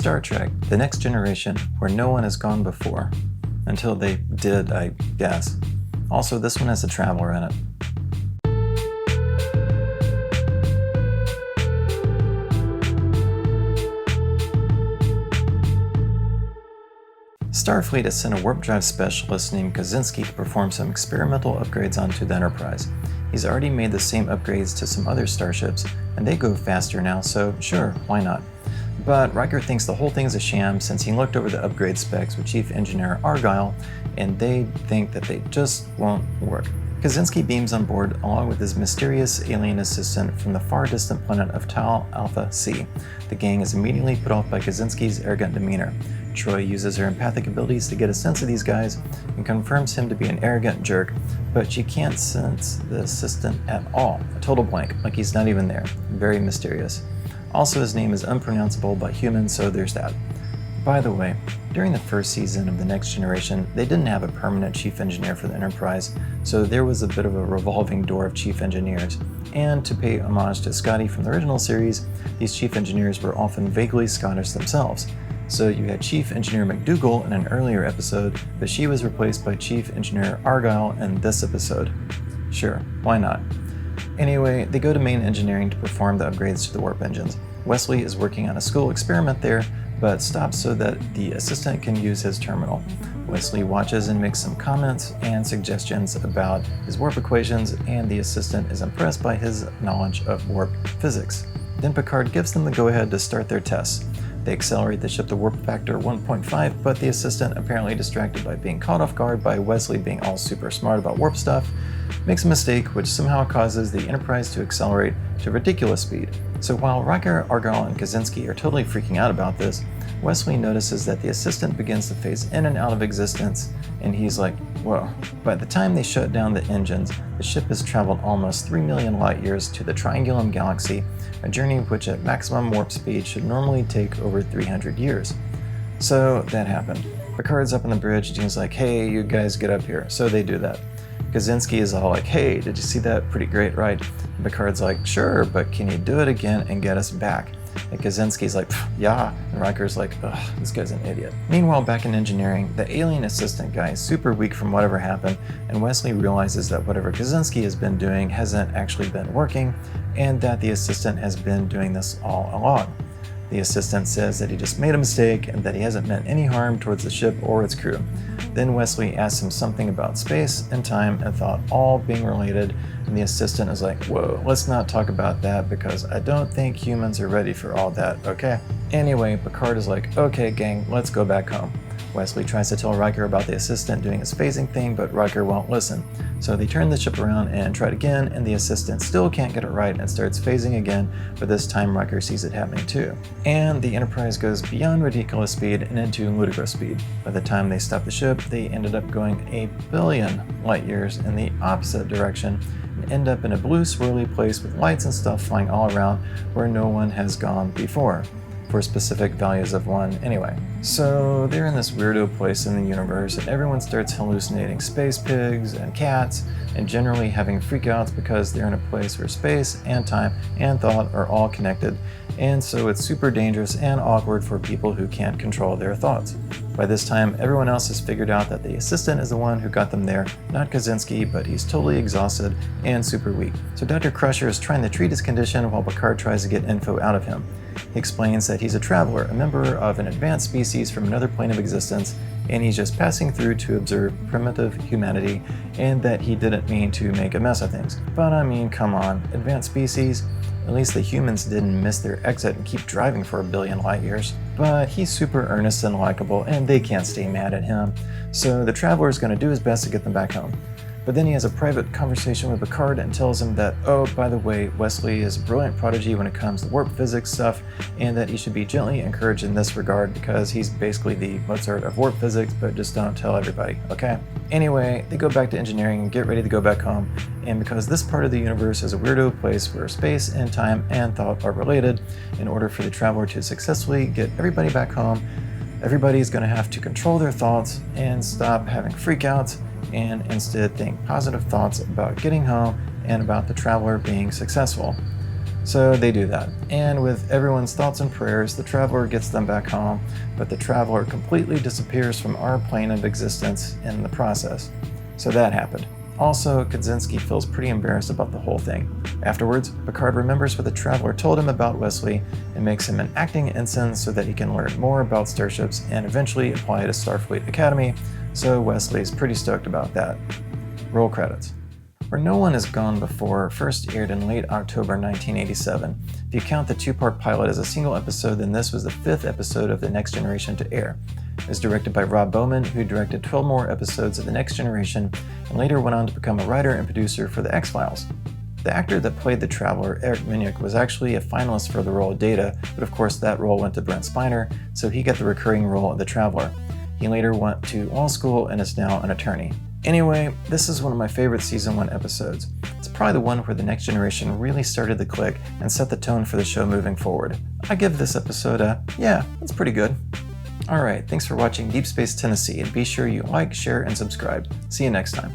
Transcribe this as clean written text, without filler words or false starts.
Star Trek, The Next Generation, where no one has gone before. Until they did, I guess. Also, this one has a traveler in it. Starfleet has sent a warp drive specialist named Kaczynski to perform some experimental upgrades onto the Enterprise. He's already made the same upgrades to some other starships, and they go faster now, so sure, why not? But Riker thinks the whole thing's a sham since he looked over the upgrade specs with Chief Engineer Argyle, and they think that they just won't work. Kaczynski beams on board along with his mysterious alien assistant from the far distant planet of Tau Alpha C. The gang is immediately put off by Kaczynski's arrogant demeanor. Troy uses her empathic abilities to get a sense of these guys and confirms him to be an arrogant jerk, but she can't sense the assistant at all. A total blank, like he's not even there. Very mysterious. Also, his name is unpronounceable by humans, so there's that. By the way, during the first season of The Next Generation, they didn't have a permanent chief engineer for the Enterprise, so there was a bit of a revolving door of chief engineers. And to pay homage to Scotty from the original series, these chief engineers were often vaguely Scottish themselves. So you had Chief Engineer McDougal in an earlier episode, but she was replaced by Chief Engineer Argyle in this episode. Sure, why not? Anyway, they go to main engineering to perform the upgrades to the warp engines. Wesley is working on a school experiment there, but stops so that the assistant can use his terminal. Wesley watches and makes some comments and suggestions about his warp equations, and the assistant is impressed by his knowledge of warp physics. Then Picard gives them the go-ahead to start their tests. They accelerate the ship to warp factor 1.5, but the assistant, apparently distracted by being caught off guard by Wesley being all super smart about warp stuff, makes a mistake which somehow causes the Enterprise to accelerate to ridiculous speed. So while Riker, Argyle, and Kaczynski are totally freaking out about this, Wesley notices that the assistant begins to phase in and out of existence, and he's like, whoa. By the time they shut down the engines, the ship has traveled almost 3 million light years to the Triangulum Galaxy, a journey which at maximum warp speed should normally take over 300 years. So that happened. Picard's up on the bridge and he's like, hey, you guys get up here. So they do that. Kaczynski is all like, hey, did you see that? Pretty great, right? And Picard's like, sure, but can you do it again and get us back? And Kaczynski's like, yeah. And Riker's like, ugh, this guy's an idiot. Meanwhile, back in engineering, the alien assistant guy is super weak from whatever happened, and Wesley realizes that whatever Kaczynski has been doing hasn't actually been working, and that the assistant has been doing this all along. The assistant says that he just made a mistake and that he hasn't meant any harm towards the ship or its crew. Then Wesley asks him something about space and time and thought all being related, and the assistant is like, whoa, let's not talk about that because I don't think humans are ready for all that, okay? Anyway, Picard is like, okay gang, let's go back home. Wesley tries to tell Riker about the assistant doing his phasing thing, but Riker won't listen. So they turn the ship around and try it again, and the assistant still can't get it right and starts phasing again, but this time Riker sees it happening too. And the Enterprise goes beyond ridiculous speed and into ludicrous speed. By the time they stop the ship, they ended up going 1 billion light years in the opposite direction and end up in a blue swirly place with lights and stuff flying all around where no one has gone before. For specific values of 1 anyway. So they're in this weirdo place in the universe and everyone starts hallucinating space pigs and cats and generally having freakouts because they're in a place where space and time and thought are all connected, and so it's super dangerous and awkward for people who can't control their thoughts. By this time, everyone else has figured out that the assistant is the one who got them there, not Kaczynski, but he's totally exhausted and super weak. So Dr. Crusher is trying to treat his condition while Picard tries to get info out of him. He explains that he's a traveler, a member of an advanced species from another plane of existence, and he's just passing through to observe primitive humanity, and that he didn't mean to make a mess of things. But I mean, come on, advanced species? At least the humans didn't miss their exit and keep driving for 1 billion light years. But he's super earnest and likable, and they can't stay mad at him. So the traveler is going to do his best to get them back home. But then he has a private conversation with Picard and tells him that, oh, by the way, Wesley is a brilliant prodigy when it comes to warp physics stuff, and that he should be gently encouraged in this regard because he's basically the Mozart of warp physics, but just don't tell everybody, okay? Anyway, they go back to engineering and get ready to go back home, and because this part of the universe is a weirdo place where space and time and thought are related, in order for the traveler to successfully get everybody back home, everybody's going to have to control their thoughts and stop having freakouts, and instead think positive thoughts about getting home and about the traveler being successful. So they do that, and with everyone's thoughts and prayers, the Traveler gets them back home, but the Traveler completely disappears from our plane of existence in the process. So that happened. Also, Kaczynski feels pretty embarrassed about the whole thing. Afterwards, Picard remembers what the Traveler told him about Wesley and makes him an acting ensign so that he can learn more about starships and eventually apply to Starfleet Academy, so Wesley's pretty stoked about that. Roll credits. Where No One Has Gone Before first aired in late October 1987. If you count the two-part pilot as a single episode, then this was the 5th episode of The Next Generation to air. It was directed by Rob Bowman, who directed 12 more episodes of The Next Generation and later went on to become a writer and producer for The X-Files. The actor that played the Traveler, Eric Miniuk, was actually a finalist for the role of Data, but of course that role went to Brent Spiner, so he got the recurring role of the Traveler. He later went to law school and is now an attorney. Anyway, this is one of my favorite Season 1 episodes. It's probably the one where The Next Generation really started to click and set the tone for the show moving forward. I give this episode a, yeah, that's pretty good. Alright, thanks for watching Deep Space Tennessee, and be sure you like, share, and subscribe. See you next time.